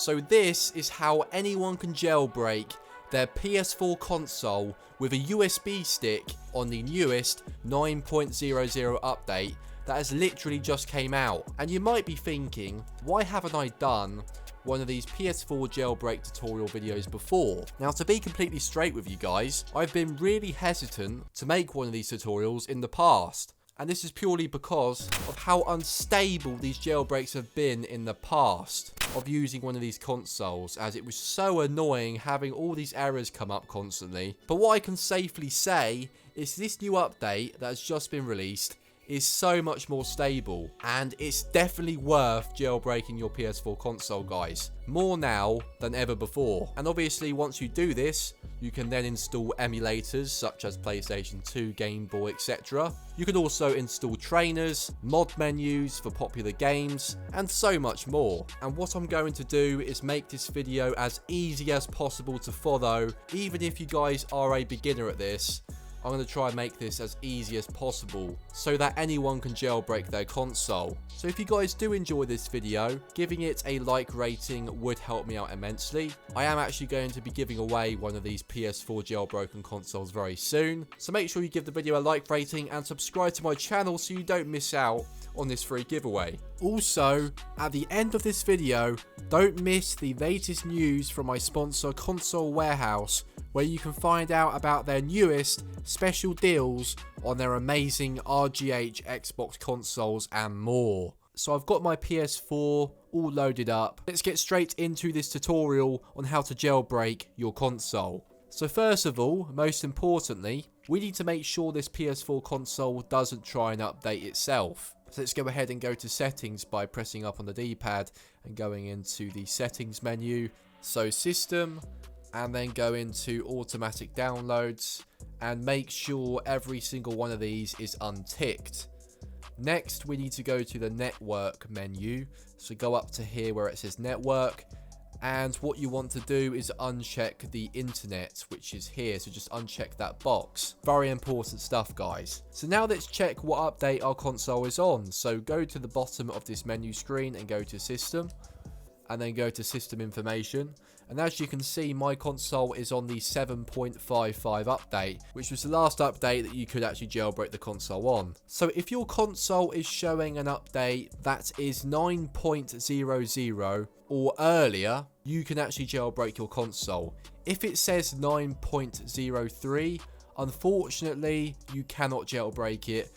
So this is how anyone can jailbreak their PS4 console with a USB stick on the newest 9.00 update that has literally just came out. And you might be thinking, why haven't I done one of these PS4 jailbreak tutorial videos before? Now, to be completely straight with you guys, I've been really hesitant to make one of these tutorials in the past. And this is purely because of how unstable these jailbreaks have been in the past of using one of these consoles, as it was so annoying having all these errors come up constantly. But what I can safely say is this new update that has just been released is so much more stable, and it's definitely worth jailbreaking your PS4 console, guys. More now than ever before. And obviously once you do this, you can then install emulators such as PlayStation 2, Game Boy, etc. You can also install trainers, mod menus for popular games, and so much more. And what I'm going to do is make this video as easy as possible to follow. Even if you guys are a beginner at this, I'm going to try and make this as easy as possible so that anyone can jailbreak their console. So if you guys do enjoy this video, giving it a like rating would help me out immensely. I am actually going to be giving away one of these PS4 jailbroken consoles very soon. So make sure you give the video a like rating and subscribe to my channel so you don't miss out on this free giveaway. Also, at the end of this video, don't miss the latest news from my sponsor Console Warehouse, where you can find out about their newest special deals on their amazing RGH Xbox consoles and more. So I've got my PS4 all loaded up. Let's get straight into this tutorial on how to jailbreak your console. So first of all, most importantly, we need to make sure this PS4 console doesn't try and update itself. So let's go ahead and go to settings by pressing up on the D-pad and going into the settings menu. So system, and then go into automatic downloads and make sure every single one of these is unticked. Next, we need to go to the network menu. So go up to here where it says network, and what you want to do is uncheck the internet, which is here. So just uncheck that box. Very important stuff, guys. So now let's check what update our console is on. So go to the bottom of this menu screen and go to system, and then go to system information. And as you can see, my console is on the 7.55 update, which was the last update that you could actually jailbreak the console on. So if your console is showing an update that is 9.00 or earlier, you can actually jailbreak your console. If it says 9.03, unfortunately, you cannot jailbreak it,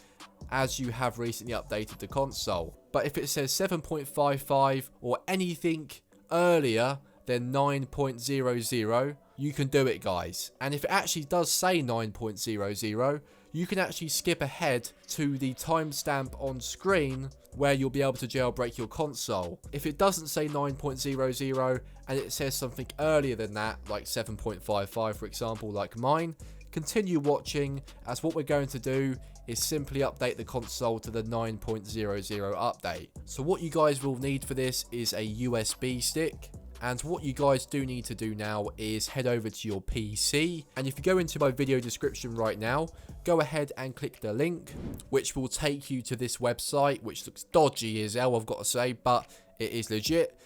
as you have recently updated the console. But if it says 7.55 or anything earlier than 9.00, you can do it, guys. And if it actually does say 9.00, you can actually skip ahead to the timestamp on screen where you'll be able to jailbreak your console. If it doesn't say 9.00 and it says something earlier than that, like 7.55 for example, like mine, continue watching, as what we're going to do is simply update the console to the 9.00 update. So what you guys will need for this is a USB stick. And what you guys do need to do now is head over to your PC. And if you go into my video description right now, go ahead and click the link, which will take you to this website, which looks dodgy as hell, I've got to say, but it is legit.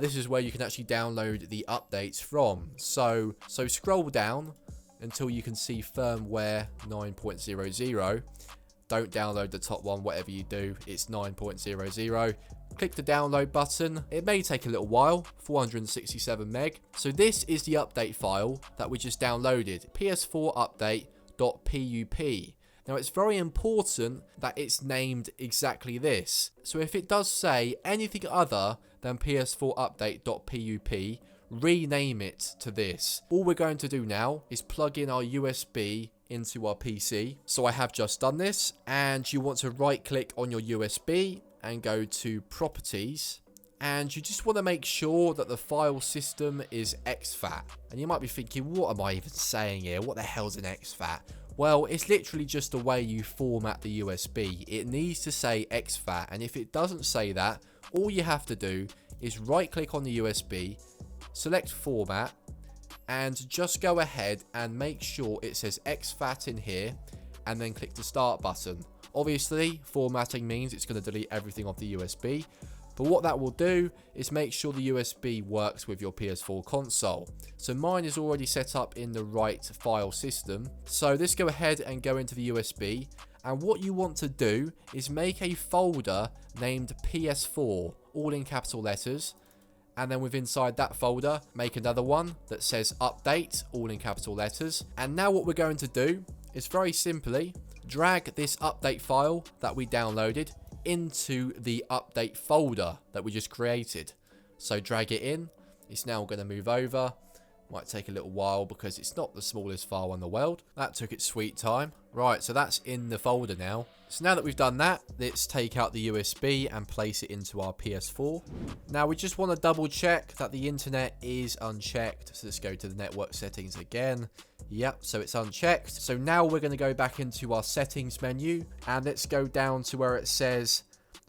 This is where you can actually download the updates from. So scroll down until you can see firmware 9.00. Don't download the top one, whatever you do, it's 9.00. Click the download button. It may take a little while, 467 meg. So this is the update file that we just downloaded, PS4 update.pup. Now it's very important that it's named exactly this. So if it does say anything other than PS4 update.pup, rename it to this. All we're going to do now is plug in our USB into our PC. So I have just done this, and you want to right click on your USB and go to properties, and you just want to make sure that the file system is exFAT. And you might be thinking, what am I even saying here? What the hell's an exFAT? Well, it's literally just the way you format the USB. It needs to say exFAT, and if it doesn't say that, all you have to do is right click on the USB, select format, and just go ahead and make sure it says exFAT in here, and then click the start button. Obviously, formatting means it's going to delete everything off the USB, But what that will do is make sure the USB works with your PS4 console. So mine is already set up in the right file system. So let's go ahead and go into the USB. And what you want to do is make a folder named PS4, all in capital letters. And then within inside that folder, make another one that says update, all in capital letters. And now what we're going to do is very simply drag this update file that we downloaded into the update folder that we just created. So drag it in. It's now going to move over. Might take a little while because it's not the smallest file in the world. That took its sweet time. Right, so that's in the folder now. So now that we've done that, let's take out the USB and place it into our PS4. Now we just want to double check that the internet is unchecked. So let's go to the network settings again. Yep, so it's unchecked. So now we're going to go back into our settings menu and let's go down to where it says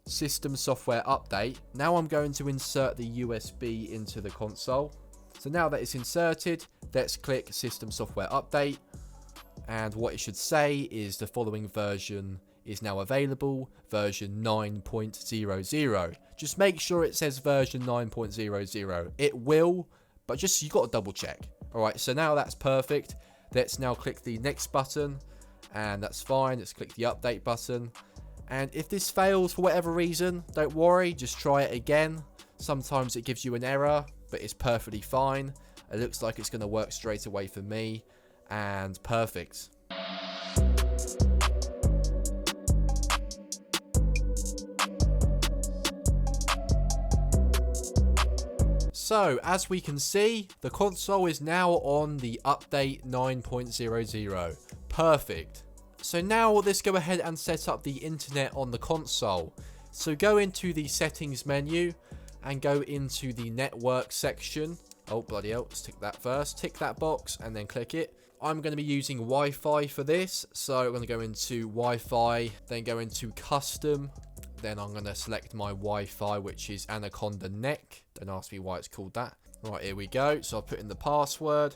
System Software Update. Now I'm going to insert the USB into the console. So now that it's inserted, let's click System Software Update. And what it should say is the following version is now available, version 9.00. Just make sure it says version 9.00. It will, but just you got to double check. Alright, so now that's perfect. Let's now click the next button, and that's fine. Let's click the update button. And if this fails for whatever reason, don't worry, just try it again. Sometimes it gives you an error, but it's perfectly fine. It looks like it's going to work straight away for me, and perfect. So, as we can see, the console is now on the update 9.00. Perfect. So now let's go ahead and set up the internet on the console. So go into the settings menu and go into the network section. Oh, bloody hell, let's tick that first. Tick that box and then click it. I'm going to be using Wi-Fi for this. So I'm going to go into Wi-Fi, then go into custom. Then I'm going to select my Wi-Fi, which is Anaconda Neck. Don't ask me why it's called that. Right, here we go. So I'll put in the password.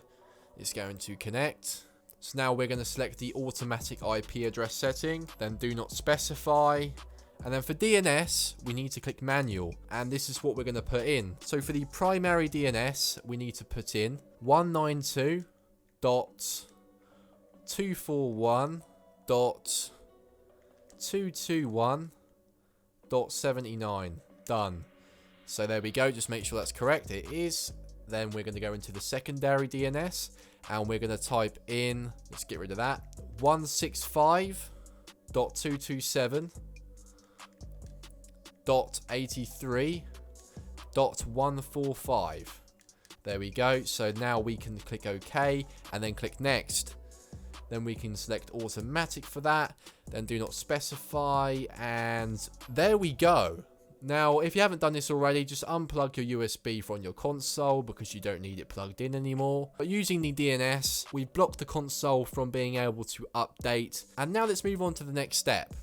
It's going to connect. So now we're going to select the automatic IP address setting. Then do not specify. And then for DNS, we need to click manual. And this is what we're going to put in. So for the primary DNS, we need to put in 192.241.221.79. Done. So there we go. Just make sure that's correct. It is. Then we're going to go into the secondary DNS. And we're going to type in, let's get rid of that, 165.227.83.145. There we go. So now we can click OK and then click next. Then we can select automatic for that. Then do not specify. And there we go. Now, if you haven't done this already, just unplug your USB from your console because you don't need it plugged in anymore. But using the DNS, we've blocked the console from being able to update. And now let's move on to the next step.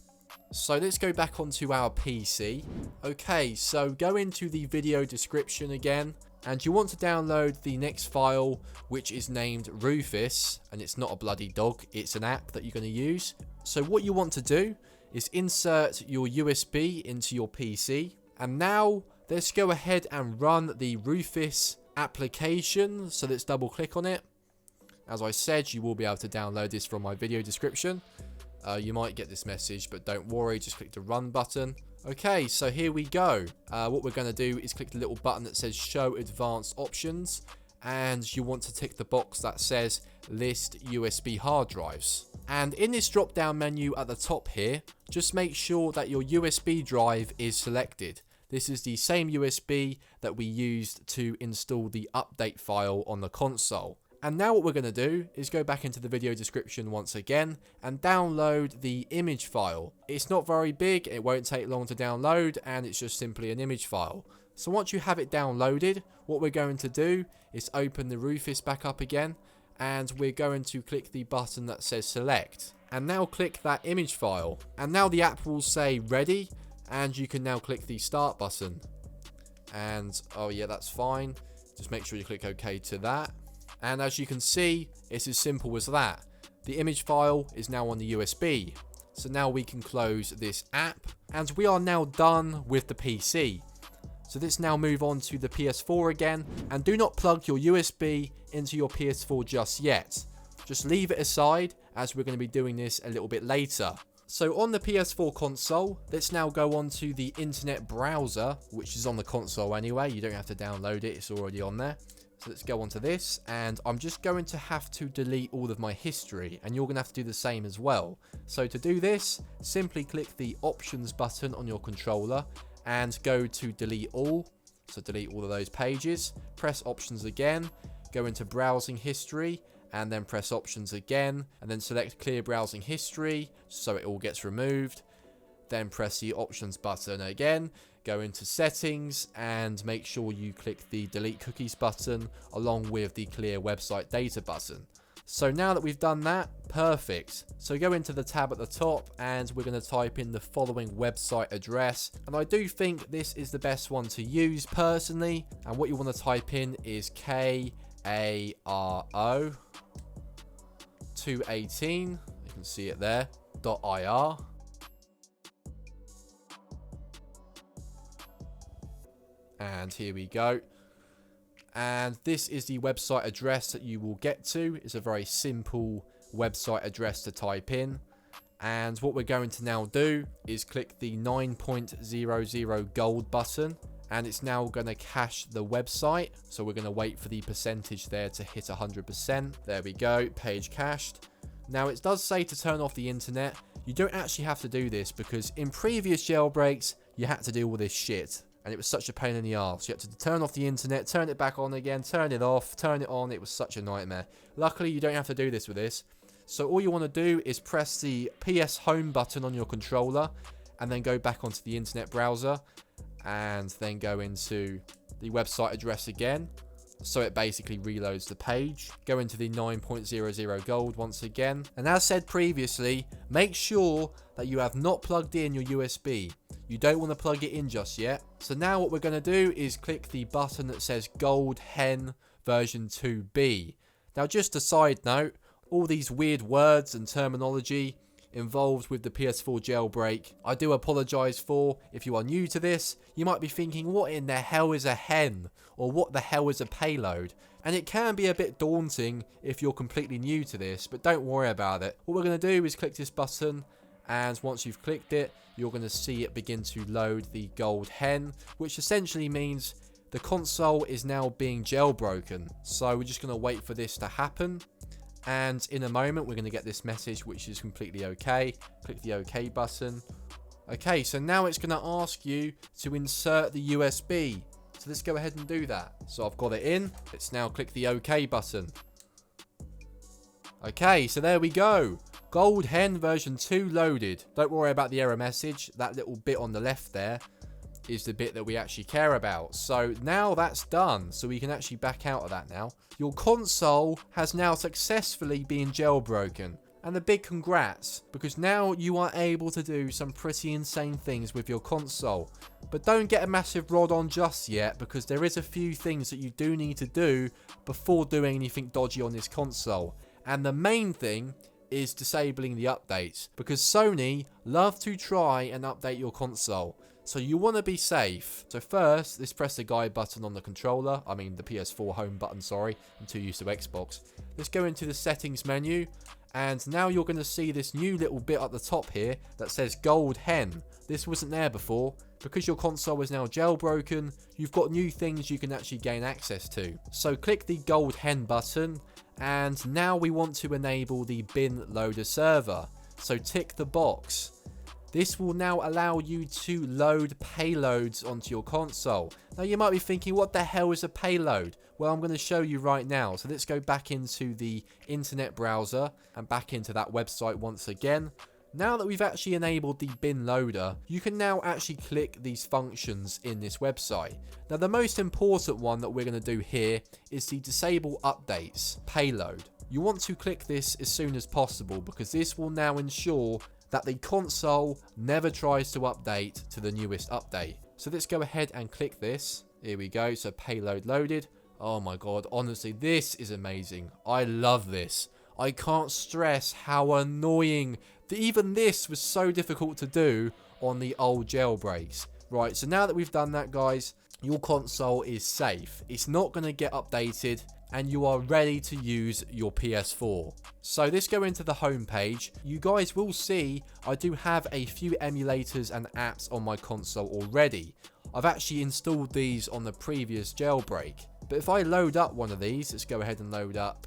So let's go back onto our PC. Okay, so go into the video description again. And you want to download the next file, which is named Rufus. And it's not a bloody dog, it's an app that you're going to use. So what you want to do is insert your USB into your PC. And now let's go ahead and run the Rufus application. So let's double click on it. As I said, you will be able to download this from my video description. You might get this message, but don't worry, just click the run button. Okay, so here we go. What we're going to do is click the little button that says show advanced options. And you want to tick the box that says list USB hard drives. And in this drop down menu at the top here, just make sure that your USB drive is selected. This is the same USB that we used to install the update file on the console. And now what we're going to do is go back into the video description once again and download the image file. It's not very big, it won't take long to download, and it's just simply an image file. So once you have it downloaded, what we're going to do is open the Rufus back up again, and we're going to click the button that says select. And now click that image file. And now the app will say ready, and you can now click the start button. And oh yeah, that's fine. Just make sure you click OK to that. And as you can see, it's as simple as that. The image file is now on the USB. So now we can close this app. And we are now done with the PC. So let's now move on to the PS4 again, and do not plug your USB into your PS4 just yet. Just leave it aside, as we're going to be doing this a little bit later. So on the PS4 console, let's now go on to the internet browser, which is on the console anyway. You don't have to download it, it's already on there. So let's go on to this, and I'm just going to have to delete all of my history, and you're going to have to do the same as well. So to do this, simply click the options button on your controller and go to delete all. So delete all of those pages, press options again, go into browsing history, and then press options again, and then select clear browsing history so it all gets removed. Then press the options button again, go into settings, and make sure you click the delete cookies button along with the clear website data button. So now that we've done that, perfect. So go into the tab at the top, and we're going to type in the following website address, and I do think this is the best one to use personally. And what you want to type in is KARO 218, you can see it there, .ir. And here we go. And this is the website address that you will get to. It's a very simple website address to type in. And what we're going to now do is click the 9.00 gold button. And it's now going to cache the website. So we're going to wait for the percentage there to hit 100%. There we go, page cached. Now it does say to turn off the internet. You don't actually have to do this because in previous jailbreaks, you had to do all this shit. And it was such a pain in the arse. You had to turn off the internet, turn it back on again, turn it off, turn it on. It was such a nightmare. Luckily, you don't have to do this with this. So all you want to do is press the PS Home button on your controller and then go back onto the internet browser and then go into the website address again. So it basically reloads the page. Go into the 9.00 gold once again. And as said previously, make sure that you have not plugged in your USB. You don't want to plug it in just yet. So now what we're going to do is click the button that says Gold Hen version 2B. Now just a side note, all these weird words and terminology involved with the PS4 jailbreak, I do apologise for. If you are new to this, you might be thinking, what in the hell is a hen? Or what the hell is a payload? And it can be a bit daunting if you're completely new to this, but don't worry about it. What we're going to do is click this button, and once you've clicked it, you're going to see it begin to load the gold hen, which essentially means the console is now being jailbroken. So we're just going to wait for this to happen. And in a moment, we're going to get this message, which is completely okay. Click the OK button. Okay, so now it's going to ask you to insert the USB. So let's go ahead and do that. So I've got it in. Let's now click the OK button. Okay, so there we go. Gold Hen version 2 loaded. Don't worry about the error message. That little bit on the left there is the bit that we actually care about. So now that's done. So we can actually back out of that now. Your console has now successfully been jailbroken. And a big congrats, because now you are able to do some pretty insane things with your console. But don't get a massive rod on just yet, because there is a few things that you do need to do before doing anything dodgy on this console. And the main thing is disabling the updates, because Sony love to try and update your console. So you want to be safe. So first, let's press the guide button on the controller. I mean the PS4 home button, sorry. I'm too used to Xbox. Let's go into the settings menu. And now you're going to see this new little bit at the top here that says Gold Hen. This wasn't there before. Because your console is now jailbroken, you've got new things you can actually gain access to. So click the Gold Hen button. And now we want to enable the bin loader server. So tick the box. This will now allow you to load payloads onto your console. Now you might be thinking, what the hell is a payload? Well, I'm going to show you right now. So let's go back into the internet browser and back into that website once again. Now that we've actually enabled the bin loader, you can now actually click these functions in this website. Now the most important one that we're going to do here is the disable updates payload. You want to click this as soon as possible, because this will now ensure that the console never tries to update to the newest update. So let's go ahead and click this. Here we go, so payload loaded. Oh my god, honestly, this is amazing. I love this. I can't stress how annoying even this was so difficult to do on the old jailbreaks. Right, so now that we've done that, guys, your console is safe. It's not going to get updated and you are ready to use your PS4. So let's go into the home page. You guys will see I do have a few emulators and apps on my console already. I've actually installed these on the previous jailbreak. But if I load up one of these, let's go ahead and load up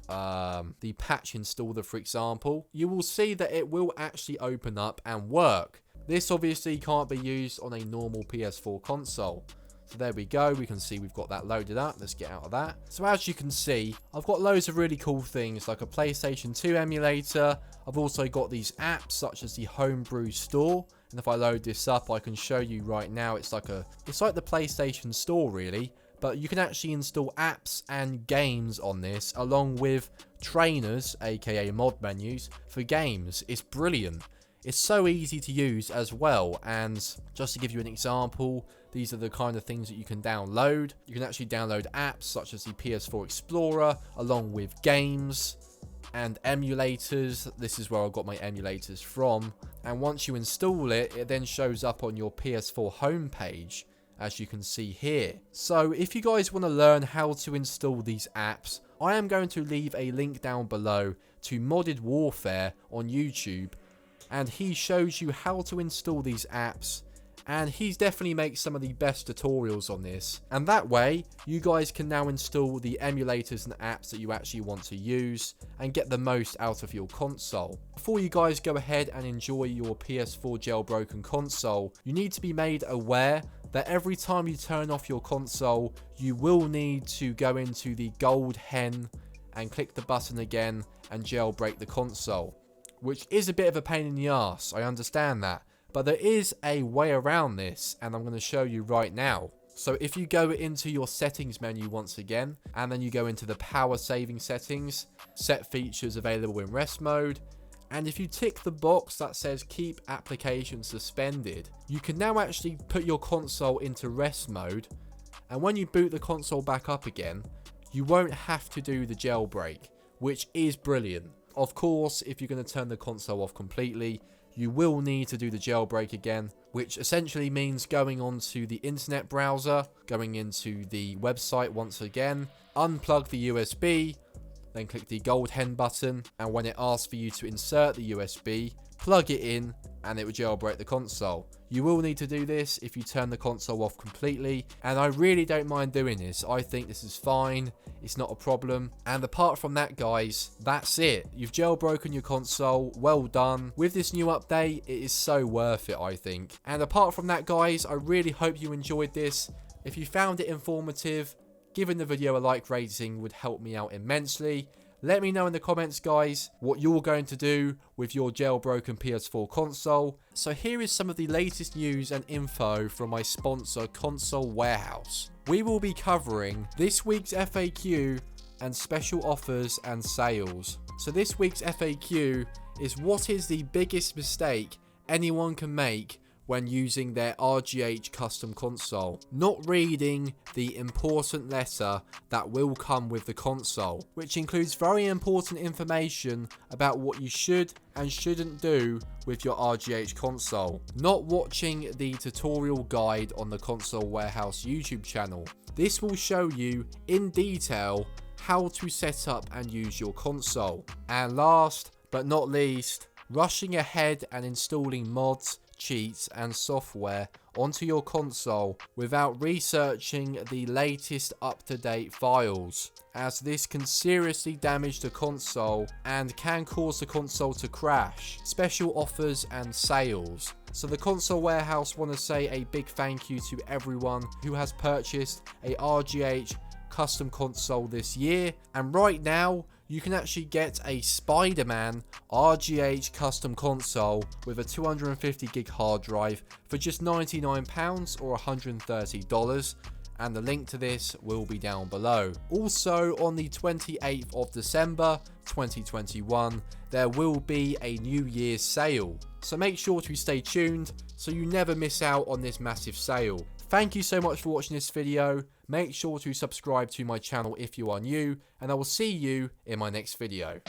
the patch installer, for example, you will see that it will actually open up and work. This obviously can't be used on a normal PS4 console. So there we go, we can see we've got that loaded up. Let's get out of that. So as you can see, I've got loads of really cool things like a PlayStation 2 emulator. I've also got these apps such as the Homebrew Store. And if I load this up, I can show you right now, it's like the PlayStation Store really. But you can actually install apps and games on this along with trainers, aka mod menus, for games. It's brilliant. It's so easy to use as well, and just to give you an example, these are the kind of things that you can download. You can actually download apps such as the PS4 Explorer along with games and emulators. This is where I got my emulators from, and once you install it, it then shows up on your PS4 homepage, as you can see here. So if you guys want to learn how to install these apps, I am going to leave a link down below to Modded Warfare on YouTube, and he shows you how to install these apps, and he definitely makes some of the best tutorials on this, and that way you guys can now install the emulators and apps that you actually want to use and get the most out of your console. Before you guys go ahead and enjoy your PS4 jailbroken console, you need to be made aware that every time you turn off your console, you will need to go into the gold hen and click the button again and jailbreak the console, which is a bit of a pain in the arse, I understand that, but there is a way around this, and I'm going to show you right now. So if you go into your settings menu once again, and then you go into the power saving settings, set features available in rest mode, and if you tick the box that says keep application suspended, you can now actually put your console into rest mode, and when you boot the console back up again, you won't have to do the jailbreak, which is brilliant. Of course, if you're going to turn the console off completely, you will need to do the jailbreak again, which essentially means going onto the internet browser, going into the website once again, unplug the USB, then click the gold hen button, and when it asks for you to insert the USB, plug it in, and it will jailbreak the console. You will need to do this if you turn the console off completely, and I really don't mind doing this. I think this is fine, it's not a problem. And apart from that guys, that's it. You've jailbroken your console, well done. With this new update, it is so worth it, I think. And apart from that guys, I really hope you enjoyed this. If you found it informative, giving the video a like rating would help me out immensely. Let me know in the comments guys what you're going to do with your jailbroken PS4 console. So here is some of the latest news and info from my sponsor Console Warehouse. We will be covering this week's FAQ and special offers and sales. So this week's FAQ is what is the biggest mistake anyone can make when using their RGH custom console. Not reading the important letter that will come with the console, which includes very important information about what you should and shouldn't do with your RGH console. Not watching the tutorial guide on the Console Warehouse YouTube channel. This will show you in detail how to set up and use your console. And last but not least, rushing ahead and installing mods, cheats and software onto your console without researching the latest up-to-date files, as this can seriously damage the console and can cause the console to crash. Special offers and sales. So the Console Warehouse want to say a big thank you to everyone who has purchased a RGH custom console this year, and right now you can actually get a Spider-Man RGH custom console with a 250 gig hard drive for just £99 or $130, and the link to this will be down below. Also on the 28th of December 2021 there will be a New Year's sale, so make sure to stay tuned so you never miss out on this massive sale. Thank you so much for watching this video. Make sure to subscribe to my channel if you are new, and I will see you in my next video.